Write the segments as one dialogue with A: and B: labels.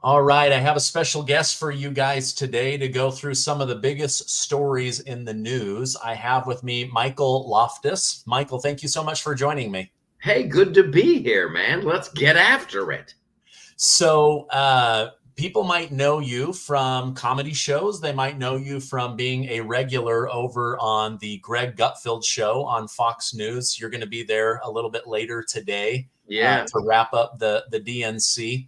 A: All right, I have a special guest for you guys today to go through some of the biggest stories in the news. I have with me Michael Loftus. Michael, thank you so much for joining me.
B: Hey, good to be here, man. Let's get after it.
A: So, people might know you from comedy shows. They might know you from being a regular over on the Greg Gutfeld show on Fox News. You're going to be there a little bit later today to wrap up the DNC.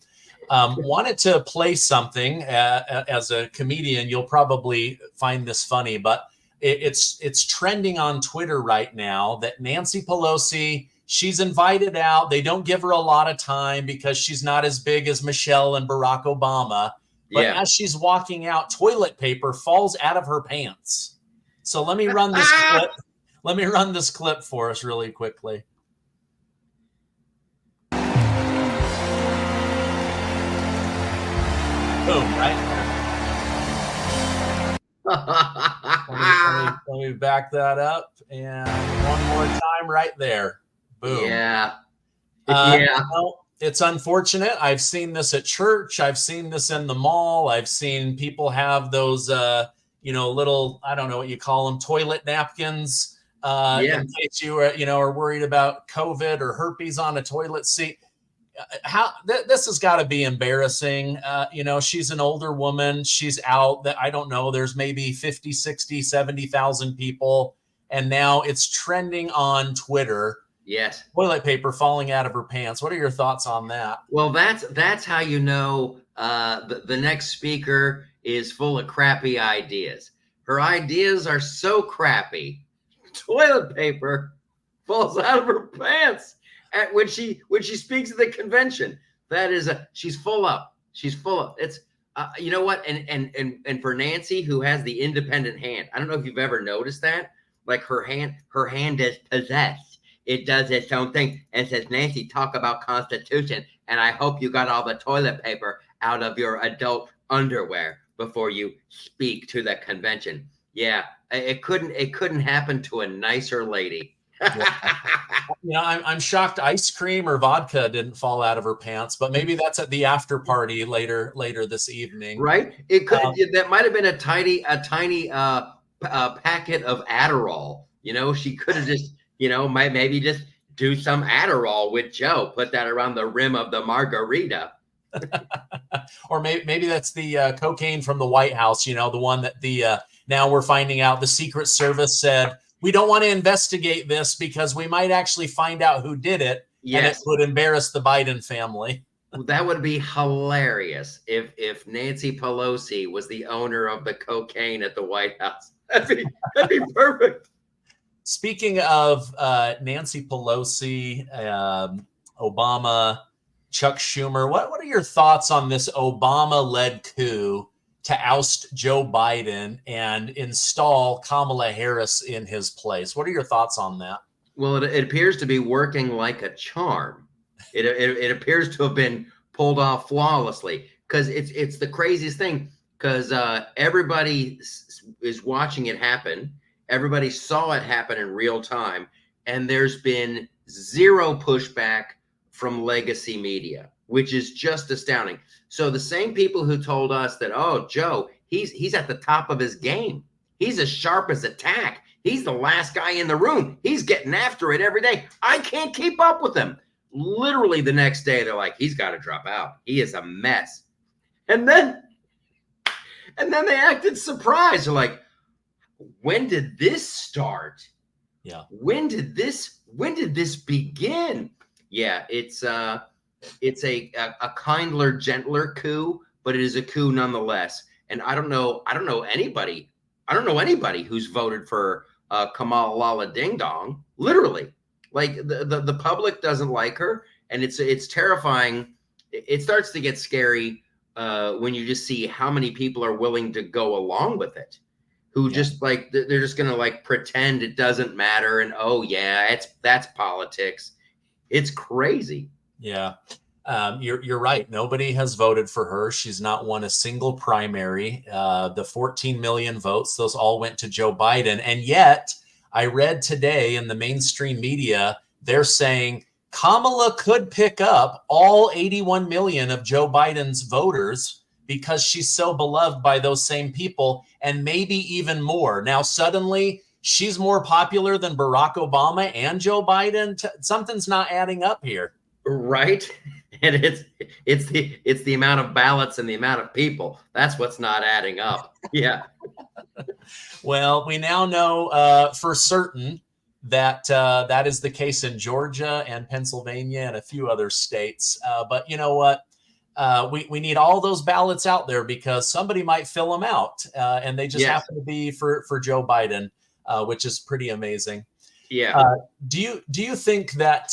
A: Wanted to play something as a comedian. You'll probably find this funny, but it's trending on Twitter right now that Nancy Pelosi, she's invited out. They don't give her a lot of time because she's not as big as Michelle and Barack Obama. But as she's walking out, toilet paper falls out of her pants. So let me run this clip. Let me run this clip for us really quickly. Boom, right there. Let me back that up. And one more time right there. Boom.
B: Yeah.
A: Well, it's unfortunate. I've seen this at church. I've seen this in the mall. I've seen people have those, little, I don't know what you call them, toilet napkins in case you are worried about COVID or herpes on a toilet seat. This has got to be embarrassing. She's an older woman. She's out. That I don't know. There's maybe 50, 60, 70,000 people. And now it's trending on Twitter.
B: Yes.
A: Toilet paper falling out of her pants. What are your thoughts on that?
B: Well, that's how you know the next speaker is full of crappy ideas. Her ideas are so crappy. Toilet paper falls out of her pants when she speaks at the convention. That is she's full up. It's you know what? And for Nancy, who has the independent hand, I don't know if you've ever noticed that. Like her hand is possessed. It does its own thing and says, Nancy, talk about Constitution. And I hope you got all the toilet paper out of your adult underwear before you speak to the convention. Yeah, it couldn't happen to a nicer lady.
A: I'm shocked ice cream or vodka didn't fall out of her pants, but maybe that's at the after party later this evening.
B: Right? It could. That might have been a tiny packet of Adderall. She could have just. Maybe just do some Adderall with Joe. Put that around the rim of the margarita.
A: Or maybe that's the cocaine from the White House, the one that now we're finding out the Secret Service said, we don't want to investigate this because we might actually find out who did it. Yes. And it would embarrass the Biden family.
B: That would be hilarious if Nancy Pelosi was the owner of the cocaine at the White House. That'd be perfect.
A: Speaking of Nancy Pelosi, Obama, Chuck Schumer, what are your thoughts on this Obama-led coup to oust Joe Biden and install Kamala Harris in his place? What are your thoughts on that?
B: Well, it appears to be working like a charm. It appears to have been pulled off flawlessly because it's the craziest thing because everybody is watching it happen. Everybody saw it happen in real time, and there's been zero pushback from legacy media, which is just astounding. So the same people who told us that, oh, Joe, he's at the top of his game. He's as sharp as a tack. He's the last guy in the room. He's getting after it every day. I can't keep up with him. Literally the next day, they're like, he's got to drop out. He is a mess. And then they acted surprised. They're like, when did this start?
A: Yeah.
B: When did this begin? Yeah, it's a kinder, gentler coup, but it is a coup nonetheless. And I don't know anybody who's voted for Kamala Ding Dong. Literally, like the public doesn't like her, and it's terrifying. It starts to get scary when you just see how many people are willing to go along with it. Who just like they're just gonna like pretend it doesn't matter and that's politics. It's crazy.
A: Yeah, you're right. Nobody has voted for her. She's not won a single primary. The 14 million votes, those all went to Joe Biden. And yet, I read today in the mainstream media, they're saying Kamala could pick up all 81 million of Joe Biden's voters because she's so beloved by those same people, and maybe even more. Now, suddenly, she's more popular than Barack Obama and Joe Biden. Something's not adding up here.
B: Right. And it's the amount of ballots and the amount of people. That's what's not adding up. Yeah.
A: Well, we now know for certain that that is the case in Georgia and Pennsylvania and a few other states. But you know what? We need all those ballots out there because somebody might fill them out, and they just happen to be for Joe Biden, which is pretty amazing.
B: Yeah.
A: Do you think that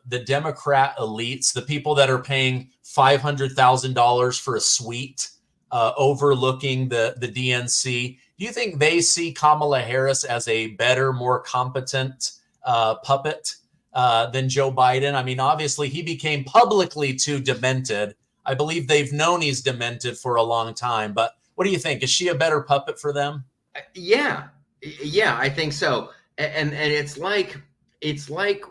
A: the Democrat elites, the people that are paying $500,000 for a suite overlooking the DNC, do you think they see Kamala Harris as a better, more competent puppet than Joe Biden? I mean, obviously, he became publicly too demented. I believe they've known he's demented for a long time. But what do you think? Is she a better puppet for them?
B: Yeah, I think so. And it's like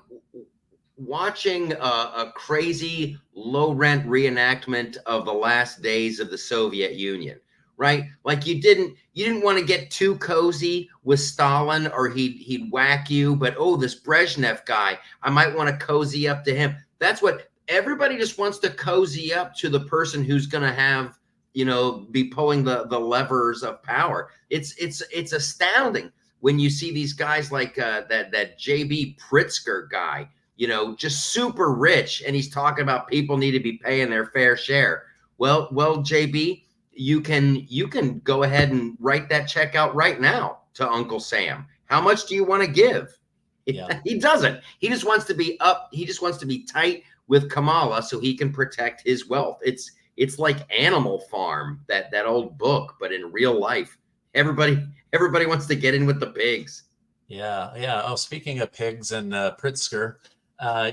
B: watching a crazy low rent reenactment of the last days of the Soviet Union, right? Like you didn't want to get too cozy with Stalin or he'd whack you, but oh, this Brezhnev guy, I might want to cozy up to him. That's what everybody just wants to cozy up to, the person who's going to have, be pulling the levers of power. It's astounding when you see these guys like that JB Pritzker guy, just super rich, and he's talking about people need to be paying their fair share. Well, JB, you can go ahead and write that check out right now to Uncle Sam. How much do you want to give? Yeah. He doesn't. He just wants to be up. He just wants to be tight with Kamala so he can protect his wealth. It's like Animal Farm, that old book, but in real life. Everybody wants to get in with the pigs.
A: Yeah. Oh, speaking of pigs and Pritzker,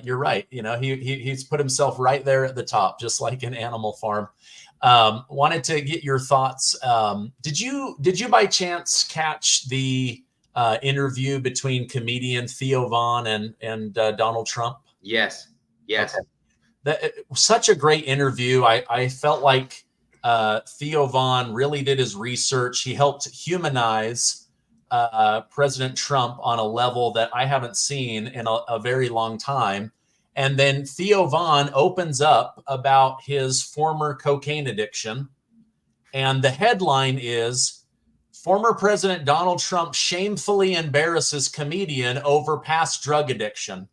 A: you're right. He's put himself right there at the top, just like in Animal Farm. Wanted to get your thoughts. Did you by chance catch the interview between comedian Theo Von and Donald Trump?
B: Yes.
A: Okay. Such a great interview. I felt like Theo Von really did his research. He helped humanize President Trump on a level that I haven't seen in a very long time. And then Theo Von opens up about his former cocaine addiction. And the headline is, former President Donald Trump shamefully embarrasses comedian over past drug addiction.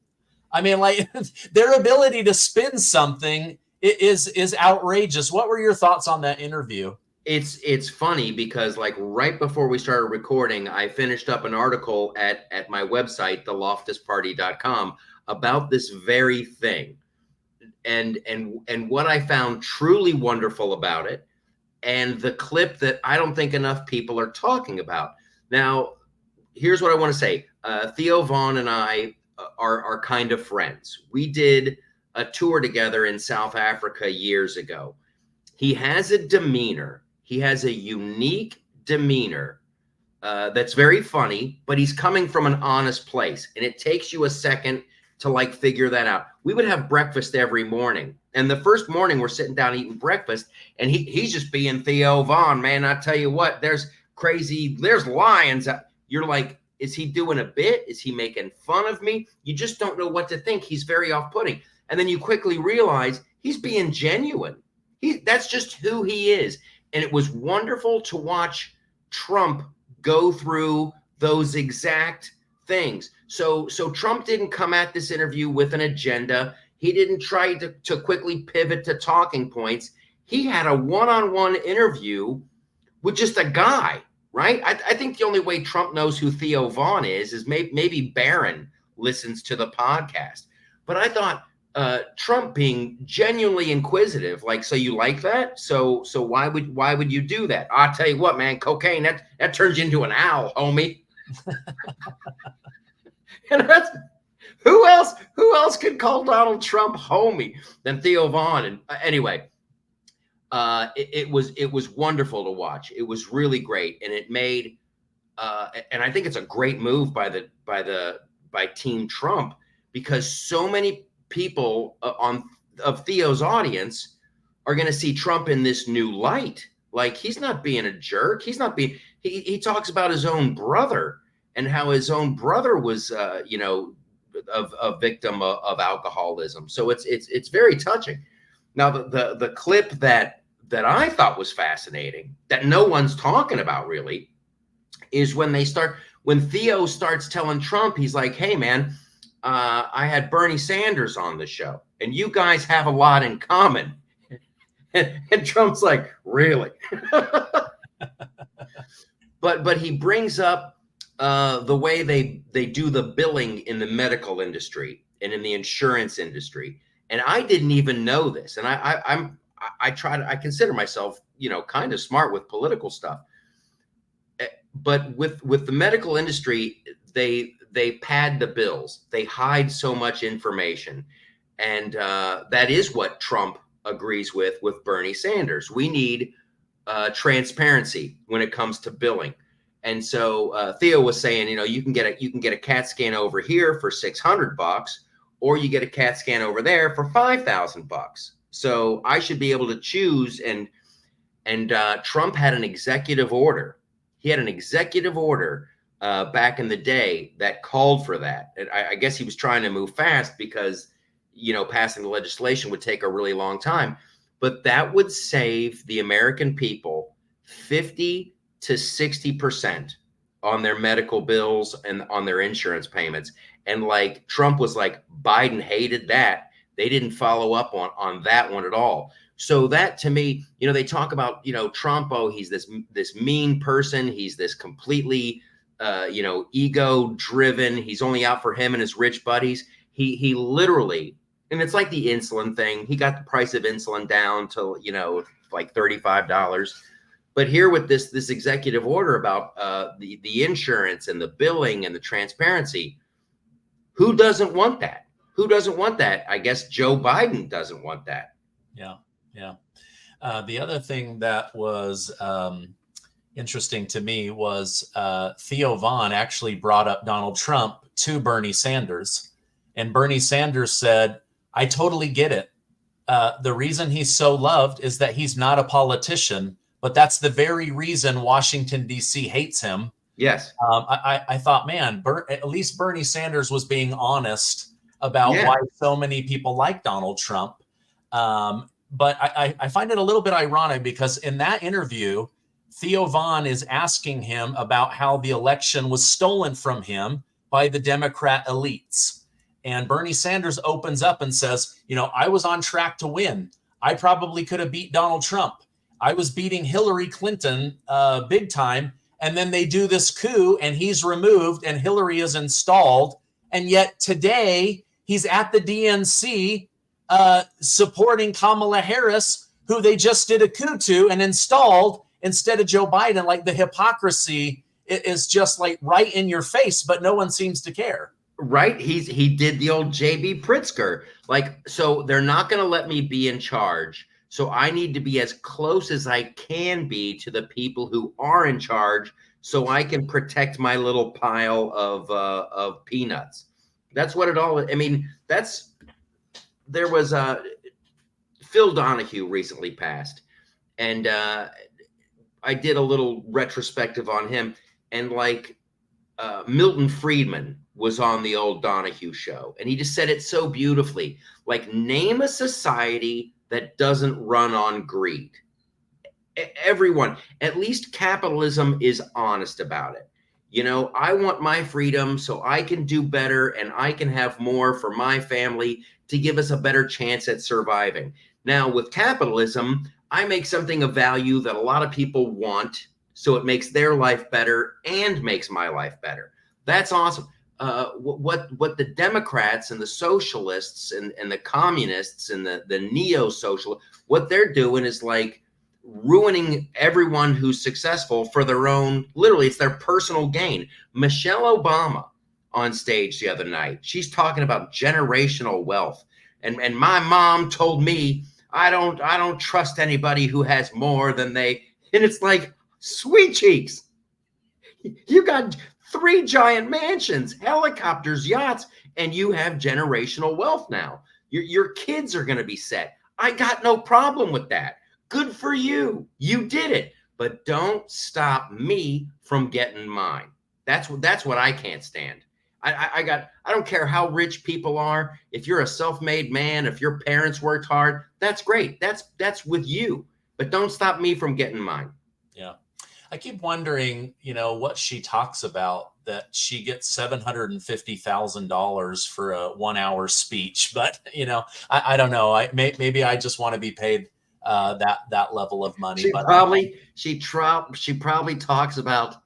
A: I mean, like, their ability to spin something is outrageous. What were your thoughts on that interview?
B: It's funny because, like, right before we started recording, I finished up an article at my website, theloftusparty.com, about this very thing. And what I found truly wonderful about it, and the clip that I don't think enough people are talking about. Now, here's what I want to say. Theo Von and I are kind of friends. We did a tour together in South Africa years ago. He has a demeanor. He has a unique demeanor that's very funny, but he's coming from an honest place. And it takes you a second to like figure that out. We would have breakfast every morning. And the first morning we're sitting down eating breakfast, and he's just being Theo Von, man. I tell you what, there's lions. You're like, is he doing a bit? Is he making fun of me? You just don't know what to think. He's very off-putting. And then you quickly realize he's being genuine. That's just who he is. And it was wonderful to watch Trump go through those exact things. So Trump didn't come at this interview with an agenda. He didn't try to quickly pivot to talking points. He had a one-on-one interview with just a guy, right? I think the only way Trump knows who Theo Von is maybe Barron listens to the podcast. But I thought Trump being genuinely inquisitive, like, so you like that? So why would you do that? I'll tell you what, man, cocaine, that turns you into an owl, homie. And that's who else could call Donald Trump homie than Theo Von? And anyway, it was wonderful to watch. It was really great, and it made and I think it's a great move by Team Trump, because so many people of Theo's audience are going to see Trump in this new light. Like, he's not being a jerk. He's not being, he talks about his own brother and how his own brother was, you know, a victim of alcoholism. So it's very touching. Now, the clip that I thought was fascinating, that no one's talking about really, is when Theo starts telling Trump, he's like, hey man, I had Bernie Sanders on the show and you guys have a lot in common. And Trump's like, really? But he brings up the way they do the billing in the medical industry and in the insurance industry. And I didn't even know this. And I consider myself, you know, kind of smart with political stuff. But with the medical industry, they pad the bills. They hide so much information. And that is what Trump agrees with Bernie Sanders. We need transparency when it comes to billing. And so Theo was saying, you know, you can get a CAT scan over here for $600, or you get a CAT scan over there for $5,000. So I should be able to choose. And Trump had an executive order. He had an executive order back in the day that called for that. And I guess he was trying to move fast because, you know, passing the legislation would take a really long time. But that would save the American people 50 to 60% on their medical bills and on their insurance payments. And like Trump was like, Biden hated that. They didn't follow up on that one at all. So that, to me, you know, they talk about, you know, Trump, oh, he's this mean person. He's this completely, you know, ego driven. He's only out for him and his rich buddies. He literally, and it's like the insulin thing. He got the price of insulin down to, you know, like $35. But here with this executive order about the insurance and the billing and the transparency, who doesn't want that? Who doesn't want that? I guess Joe Biden doesn't want that.
A: Yeah, yeah. The other thing that was interesting to me was Theo Von actually brought up Donald Trump to Bernie Sanders. And Bernie Sanders said, I totally get it. The reason he's so loved is that he's not a politician, but that's the very reason Washington, D.C. hates him.
B: Yes.
A: I thought, man, at least Bernie Sanders was being honest about why so many people like Donald Trump. But I find it a little bit ironic because in that interview, Theo Von is asking him about how the election was stolen from him by the Democrat elites. And Bernie Sanders opens up and says, you know, I was on track to win. I probably could have beat Donald Trump. I was beating Hillary Clinton big time. And then they do this coup and he's removed and Hillary is installed. And yet today he's at the DNC supporting Kamala Harris, who they just did a coup to and installed instead of Joe Biden. Like, the hypocrisy is just like right in your face, but no one seems to care.
B: Right. He did the old JB Pritzker. Like, so they're not going to let me be in charge. So I need to be as close as I can be to the people who are in charge so I can protect my little pile of peanuts. That's what it all is. I mean, there was Phil Donahue recently passed, and I did a little retrospective on him, and like Milton Friedman was on the old Donahue show, and he just said it so beautifully. Like, name a society that doesn't run on greed. Everyone, at least capitalism, is honest about it. You know, I want my freedom so I can do better and I can have more for my family to give us a better chance at surviving. Now, with capitalism, I make something of value that a lot of people want, so it makes their life better and makes my life better. That's awesome. What the Democrats and the socialists and the communists and the neo-social, what they're doing is like ruining everyone who's successful for their own, literally, it's their personal gain. Michelle Obama on stage the other night, she's talking about generational wealth. And my mom told me, I don't trust anybody who has more than they, and it's like, sweet cheeks. You got 3 giant mansions, helicopters, yachts, and you have generational wealth now. Your kids are going to be set. I got no problem with that. Good for you. You did it. But don't stop me from getting mine. That's what I can't stand. I don't care how rich people are. If you're a self-made man, if your parents worked hard, that's great. That's with you. But don't stop me from getting mine.
A: Yeah. I keep wondering, what she talks about, that she gets $750,000 for a 1-hour speech. But, I don't know. Maybe I just want to be paid that level of money.
B: She probably talks about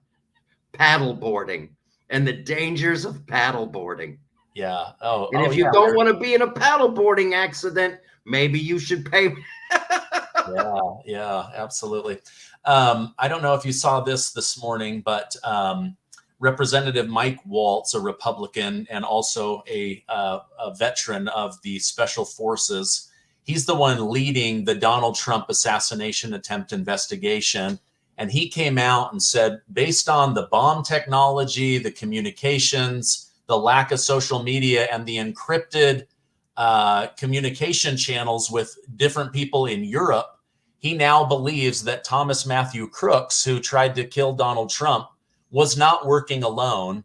B: paddle boarding and the dangers of paddle boarding.
A: Yeah.
B: And if you don't want to be in a paddle boarding accident, maybe you should pay.
A: Yeah, absolutely. I don't know if you saw this morning, but Representative Mike Waltz, a Republican and also a veteran of the Special Forces, he's the one leading the Donald Trump assassination attempt investigation. And he came out and said, based on the bomb technology, the communications, the lack of social media, and the encrypted communication channels with different people in Europe, he now believes that Thomas Matthew Crooks, who tried to kill Donald Trump, was not working alone.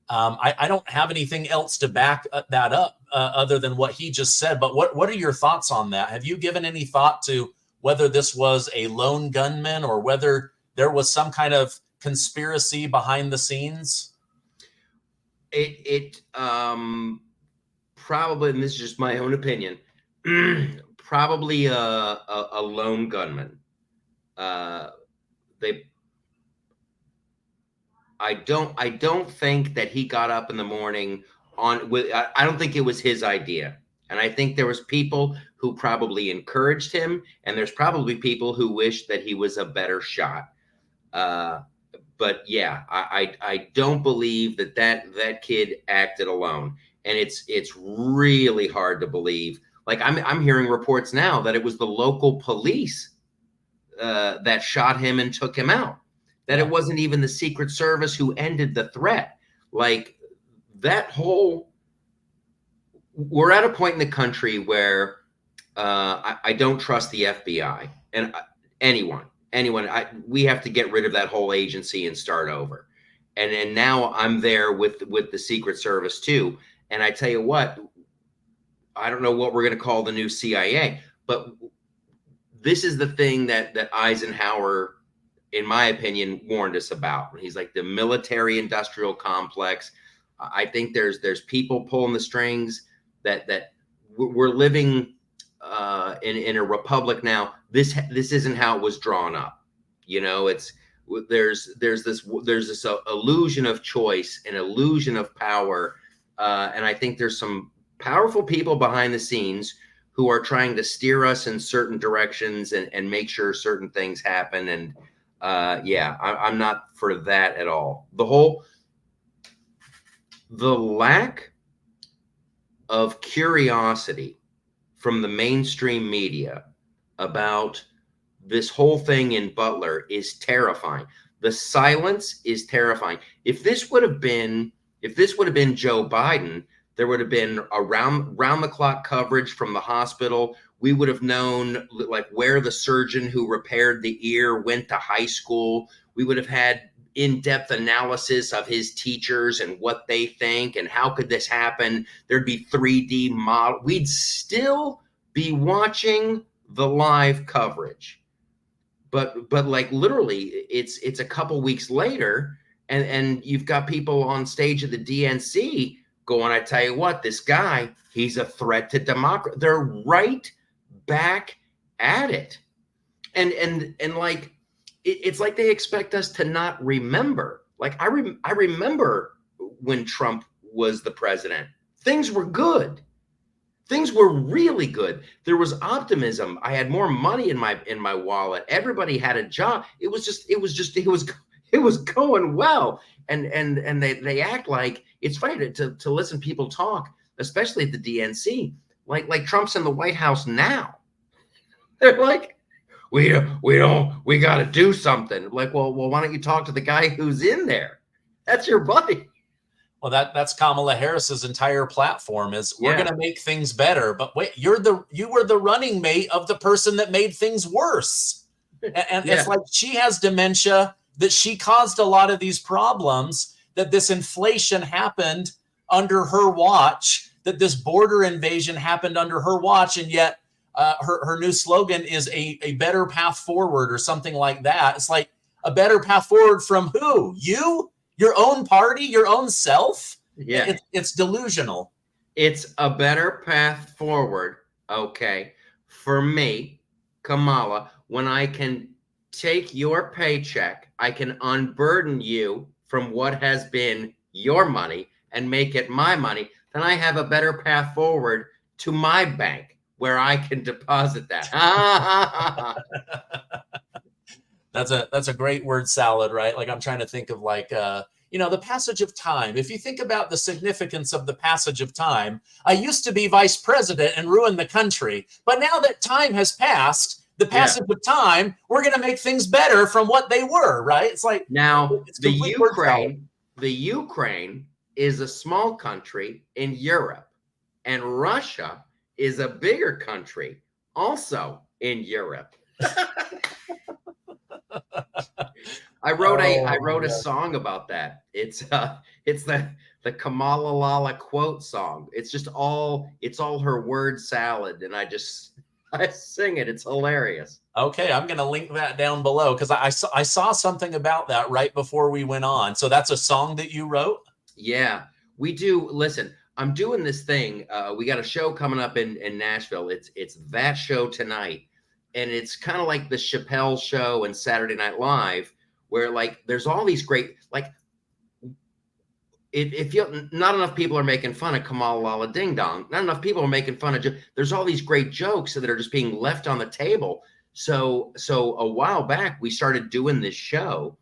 A: I don't have anything else to back that up other than what he just said. But what are your thoughts on that? Have you given any thought to whether this was a lone gunman or whether there was some kind of conspiracy behind the scenes?
B: It probably, and this is just my own opinion, probably a lone gunman. I don't think that he got up in the morning I don't think it was his idea. And I think there was people who probably encouraged him, and there's probably people who wished that he was a better shot. But yeah, I don't believe that kid acted alone. And it's really hard to believe. Like I'm hearing reports now that it was the local police that shot him and took him out. That it wasn't even the Secret Service who ended the threat. Like we're at a point in the country where I don't trust the FBI and anyone. We have to get rid of that whole agency and start over. And now I'm there with the Secret Service too. And I tell you what, I don't know what we're going to call the new CIA, but this is the thing that Eisenhower, in my opinion, warned us about. He's like the military industrial complex. I think there's people pulling the strings that we're living in a republic now. This isn't how it was drawn up. There's this illusion of choice, an illusion of power. And I think there's some powerful people behind the scenes who are trying to steer us in certain directions and make sure certain things happen. And I'm not for that at all. The lack of curiosity from the mainstream media about this whole thing in Butler is terrifying. The silence is terrifying. If this would have been Joe Biden, there would have been around the clock coverage from the hospital. We would have known like where the surgeon who repaired the ear went to high school. We would have had in-depth analysis of his teachers and what they think and how could this happen. There'd be 3D model. We'd still be watching the live coverage. But like literally it's a couple weeks later and you've got people on stage at the DNC going, I tell you what, this guy, he's a threat to democracy. They're right back at it. And like, it's like they expect us to not remember. Like I remember when Trump was the president, things were good. Things were really good. There was optimism. I had more money in my wallet. Everybody had a job. It was going well. And they act like it's funny to listen to people talk, especially at the DNC, like Trump's in the White House now. They're like, we got to do something. Like, well, why don't you talk to the guy who's in there? That's your buddy.
A: Well, that's Kamala Harris's entire platform is we're
B: Yeah.
A: going to make things better. But wait, you were the running mate of the person that made things worse. And
B: Yeah.
A: it's like she has dementia, that she caused a lot of these problems, that this inflation happened under her watch, that this border invasion happened under her watch. And yet her new slogan is a better path forward or something like that. It's like, a better path forward from who? You? Your own party? Your own self?
B: Yeah.
A: It's delusional.
B: It's a better path forward, okay, for me, Kamala, when I can take your paycheck, I can unburden you from what has been your money and make it my money, then I have a better path forward to my bank where I can deposit that.
A: That's a great word salad, right? Like I'm trying to think of like the passage of time. If you think about the significance of the passage of time, I used to be vice president and ruin the country, but now that time has passed, the passage of time, we're going to make things better from what they were, right? It's like
B: now
A: it's
B: the
A: complete word salad.
B: Ukraine is a small country in Europe, and Russia is a bigger country also in Europe. I wrote a song about that. It's the Kamala Lala quote song. It's all her word salad, and I sing it. It's hilarious.
A: Okay, I'm going to link that down below because I saw something about that right before we went on. So that's a song that you wrote?
B: Yeah, we do. Listen, I'm doing this thing. We got a show coming up in Nashville. It's that show tonight, and it's kind of like the Chappelle Show and Saturday Night Live, where like there's all these great if not enough people are making fun of Kamala Lala Ding Dong. Not enough people are making fun of. There's all these great jokes that are just being left on the table. So a while back we started doing this show,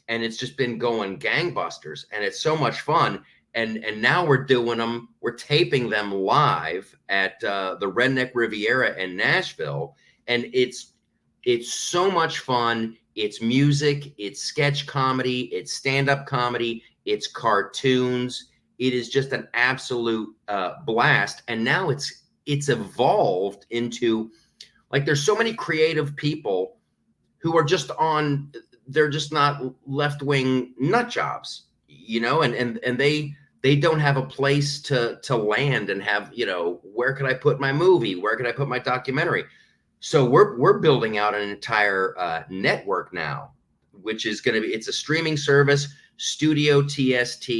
B: and it's just been going gangbusters, and it's so much fun. And now we're doing them. We're taping them live at the Redneck Riviera in Nashville, and it's so much fun. It's music, it's sketch comedy, it's stand-up comedy, it's cartoons. It is just an absolute blast. And now it's evolved into like there's so many creative people who are just they're just not left-wing nut jobs, and they don't have a place to land and have, where could I put my movie? Where could I put my documentary? So we're building out an entire network now, which is going to be, it's a streaming service, Studio TST.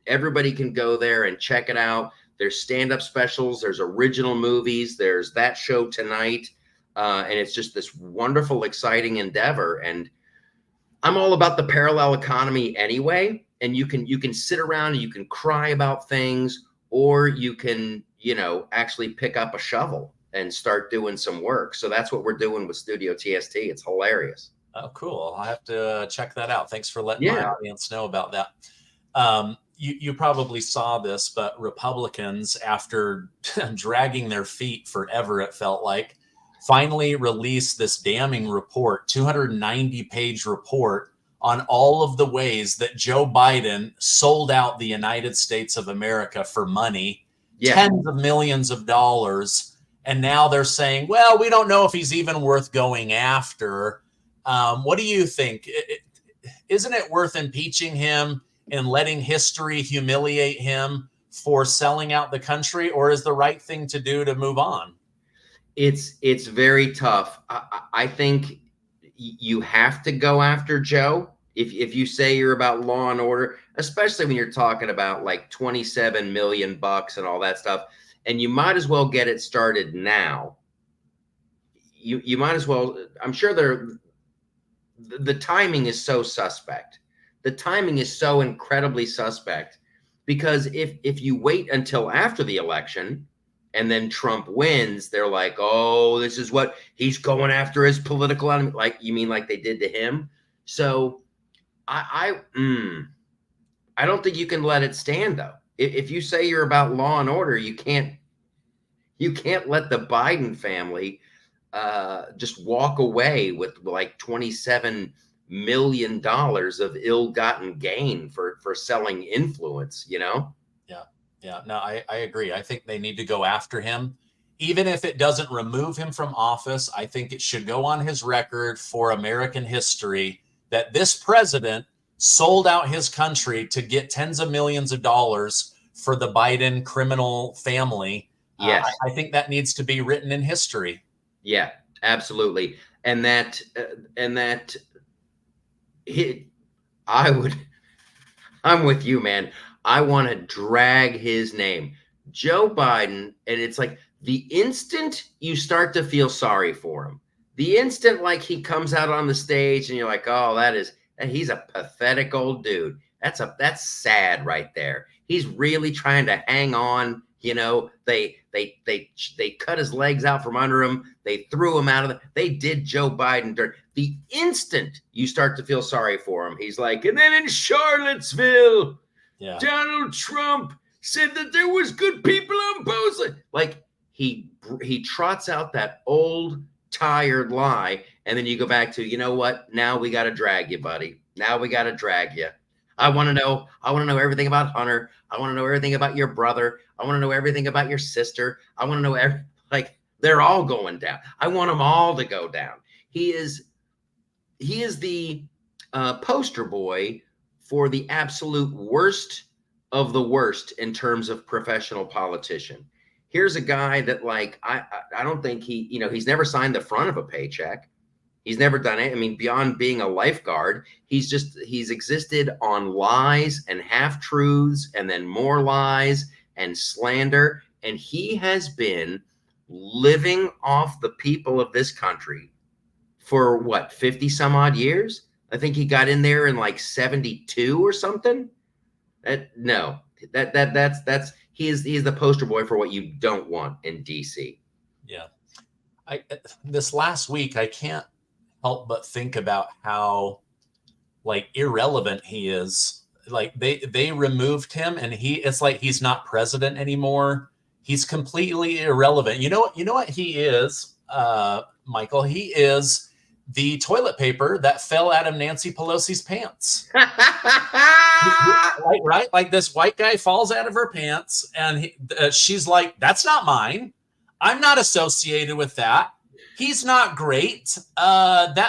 B: Everybody can go there and check it out. There's stand-up specials, there's original movies, there's that show tonight. And it's just this wonderful, exciting endeavor. And I'm all about the parallel economy anyway. And you can sit around and you can cry about things, or you can, actually pick up a shovel and start doing some work. So that's what we're doing with Studio TST. It's hilarious.
A: Oh, cool. I'll have to check that out. Thanks for letting my audience know about that. You probably saw this, but Republicans, after dragging their feet forever, it felt like, finally released this damning report, 290-page report on all of the ways that Joe Biden sold out the United States of America for money, tens of millions of dollars. And now they're saying, well, we don't know if he's even worth going after. What do you think? Isn't it worth impeaching him and letting history humiliate him for selling out the country? Or is the right thing to do to move on?
B: It's very tough. I think you have to go after Joe. If you say you're about law and order, especially when you're talking about like 27 million bucks and all that stuff, and you might as well get it started now. You might as well. I'm sure the timing is so suspect. The timing is so incredibly suspect, because if you wait until after the election and then Trump wins, they're like, oh, this is what he's going after his political enemy. Like, you mean like they did to him? So I don't think you can let it stand, though. If you say you're about law and order, you can't let the Biden family just walk away with like 27 million of ill-gotten gain for selling influence, you know?
A: Yeah, no, I agree. I think they need to go after him. Even if it doesn't remove him from office, I think it should go on his record for American history that this president sold out his country to get tens of millions of dollars for the Biden criminal family.
B: Yes.
A: I think that needs to be written in history.
B: Yeah, absolutely. And that I'm with you, man. I want to drag his name. Joe Biden, and it's like the instant you start to feel sorry for him, the instant like he comes out on the stage and you're like, oh, he's a pathetic old dude. That's sad right there. He's really trying to hang on. You know, they cut his legs out from under him. They threw him out of they did Joe Biden dirt. The instant you start to feel sorry for him, he's like, and then in Charlottesville, Donald Trump said that there was good people on both sides. Like he trots out that old tired lie, and then you go back to, you know what? Now we got to drag you, buddy. Now we got to drag you. I want to know everything about Hunter. I want to know everything about your brother. I want to know everything about your sister. I want to know they're all going down. I want them all to go down. He is the poster boy for the absolute worst of the worst in terms of professional politician. Here's a guy that I don't think he's never signed the front of a paycheck. He's never done it. I mean, beyond being a lifeguard, he's existed on lies and half-truths and then more lies and slander. And he has been living off the people of this country for 50 some odd years? I think he got in there in like 72 or something. He's the poster boy for what you don't want in DC.
A: Yeah. This last week, I can't help but think about how irrelevant he is. Like they removed him and it's like he's not president anymore. He's completely irrelevant. You know what he is, Michael? He is the toilet paper that fell out of Nancy Pelosi's pants. right? Like this white guy falls out of her pants and she's like, that's not mine. I'm not associated with that. He's not great. I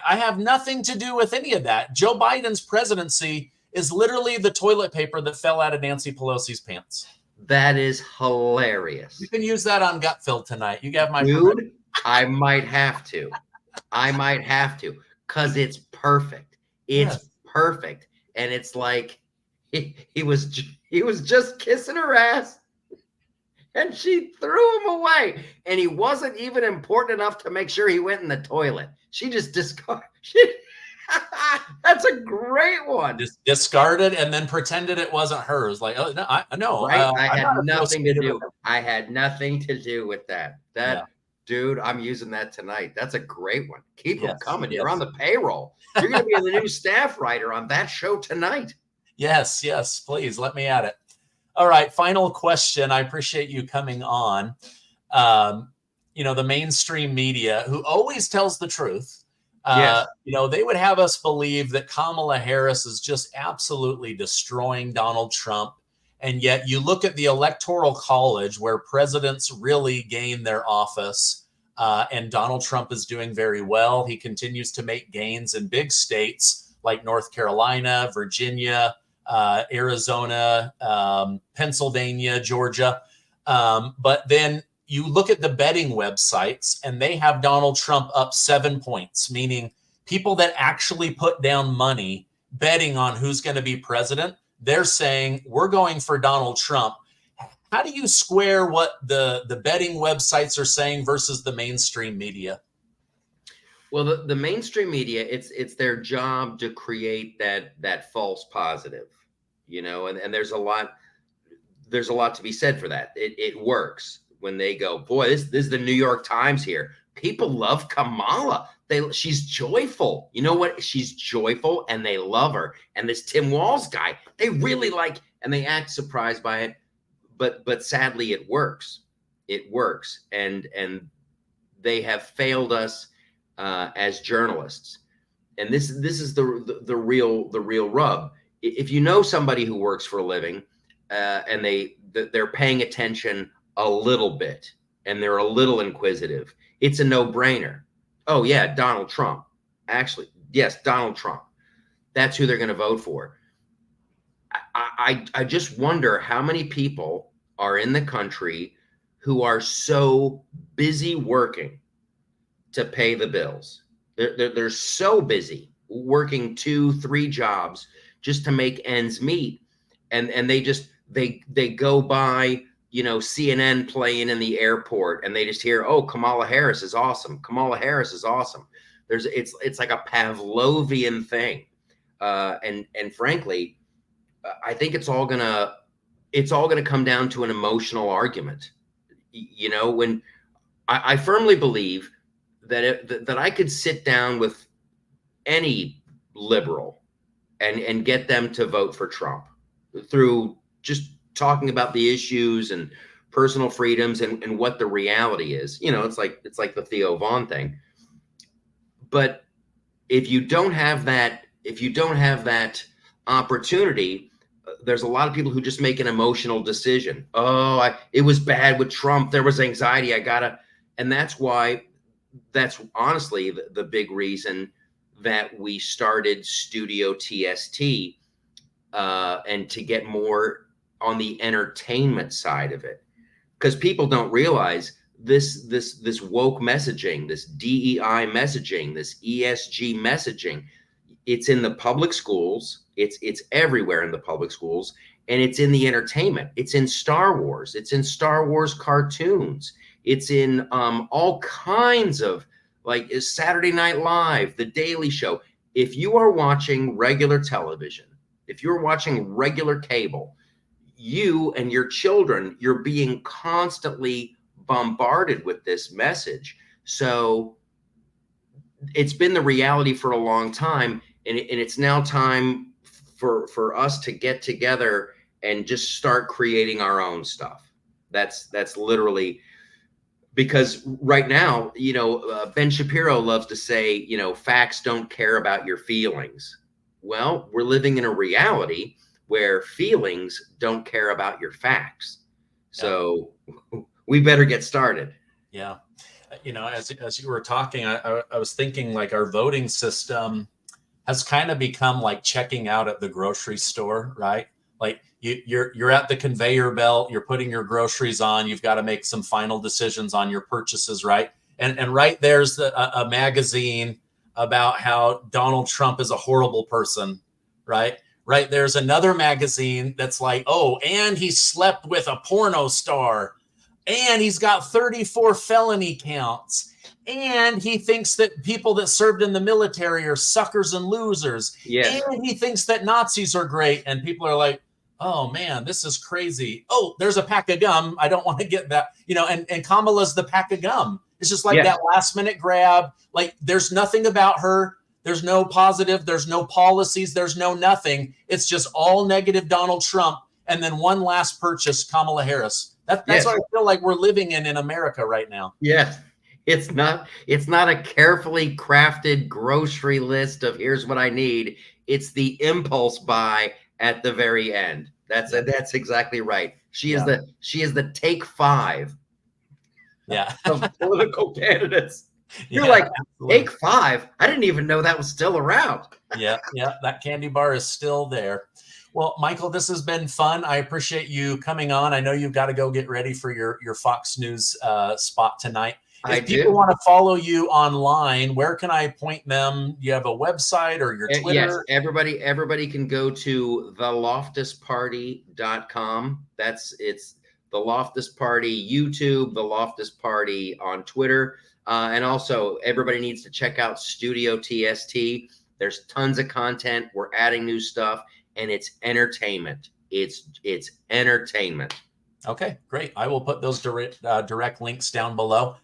A: have nothing to do with any of that. Joe Biden's presidency is literally the toilet paper that fell out of Nancy Pelosi's pants.
B: That is hilarious.
A: You can use that on Gutfeld tonight. You got my
B: dude. I might have to, because it's perfect. It's perfect, and it's like he was just kissing her ass. And she threw him away. And he wasn't even important enough to make sure he went in the toilet. She just discarded. That's a great one.
A: Just discarded and then pretended it wasn't hers. Like, oh, no, I know.
B: Right? I had nothing to do. I had nothing to do with that. Dude, I'm using that tonight. That's a great one. Keep them coming. You're on the payroll. You're going to be the new staff writer on that show tonight.
A: Yes, please let me at it. All right, final question. I appreciate you coming on. The mainstream media, who always tells the truth, they would have us believe that Kamala Harris is just absolutely destroying Donald Trump. And yet you look at the Electoral College where presidents really gain their office, and Donald Trump is doing very well. He continues to make gains in big states like North Carolina, Virginia, Arizona, Pennsylvania, Georgia. But then you look at the betting websites and they have Donald Trump up 7 points, meaning people that actually put down money betting on who's going to be president. They're saying we're going for Donald Trump. How do you square what the betting websites are saying versus the mainstream media?
B: Well, the mainstream media, it's their job to create that false positive, and there's a lot to be said for that. It works when they go, boy, this is the New York Times here. People love Kamala. She's joyful. You know what? She's joyful and they love her. And this Tim Walz guy, they really like, and they act surprised by it. But sadly, it works. It works. And they have failed us as journalists. and this is the real rub. If you know somebody who works for a living, and they're paying attention a little bit, and they're a little inquisitive, it's a no-brainer. Oh yeah, Donald Trump. Actually, yes, Donald Trump. That's who they're going to vote for. I just wonder how many people are in the country who are so busy working to pay the bills. They're so busy working 2-3 jobs just to make ends meet, and they go by, you know, CNN playing in the airport, and they just hear, oh, Kamala Harris is awesome. Kamala Harris is awesome. It's like a Pavlovian thing, and frankly, I think it's all gonna come down to an emotional argument. You know, when I firmly believe that I could sit down with any liberal and get them to vote for Trump through just talking about the issues and personal freedoms and what the reality is. You know, it's like the Theo Von thing. But if you don't have that opportunity, there's a lot of people who just make an emotional decision. Oh, it was bad with Trump. There was anxiety. And that's honestly the big reason that we started Studio TST, and to get more on the entertainment side of it, because people don't realize this woke messaging, this DEI messaging, this ESG messaging. It's in the public schools. It's everywhere in the public schools, and it's in the entertainment. It's in Star Wars. It's in Star Wars cartoons. It's in all kinds of, like, Saturday Night Live, The Daily Show. If you are watching regular television, if you're watching regular cable, you and your children, you're being constantly bombarded with this message. So it's been the reality for a long time, and it's now time for us to get together and just start creating our own stuff. That's literally, because right now, you know, Ben Shapiro loves to say, you know, facts don't care about your feelings. Well, we're living in a reality where feelings don't care about your facts. So we better get started.
A: Yeah. You know, as you were talking, I was thinking, like, our voting system has kind of become like checking out at the grocery store, right? Like you're at the conveyor belt, you're putting your groceries on, you've got to make some final decisions on your purchases, right? And right there's a magazine about how Donald Trump is a horrible person, right? Right there's another magazine that's like, oh, and he slept with a porno star, and he's got 34 felony counts, and he thinks that people that served in the military are suckers and losers.
B: Yes.
A: And he thinks that Nazis are great. And people are like, oh man, this is crazy. Oh, there's a pack of gum. I don't want to get that, you know, and Kamala's the pack of gum. It's just like that last minute grab. Like, there's nothing about her. There's no positive. There's no policies. There's no nothing. It's just all negative Donald Trump. And then one last purchase, Kamala Harris. That's what I feel like we're living in America right now.
B: Yes. It's not a carefully crafted grocery list of here's what I need. It's the impulse buy at the very end. That's exactly right. She is the take 5 of political candidates. You're like, absolutely. Take 5? I didn't even know that was still around.
A: Yeah, that candy bar is still there. Well, Michael, this has been fun. I appreciate you coming on. I know you've got to go get ready for your Fox News spot tonight. If people want to follow you online, where can I point them? Do you have a website or your Twitter?
B: Yes, everybody can go to theloftusparty.com. It's the Loftus Party YouTube, the Loftus Party on Twitter. And also, everybody needs to check out Studio TST. There's tons of content. We're adding new stuff, and it's entertainment. It's entertainment.
A: Okay, great. I will put those direct links down below.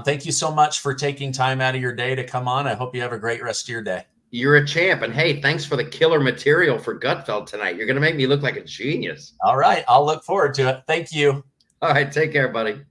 A: Thank you so much for taking time out of your day to come on. I hope you have a great rest of your day.
B: You're a champ. And hey, thanks for the killer material for Gutfeld tonight. You're going to make me look like a genius.
A: All right. I'll look forward to it. Thank you.
B: All right. Take care, buddy.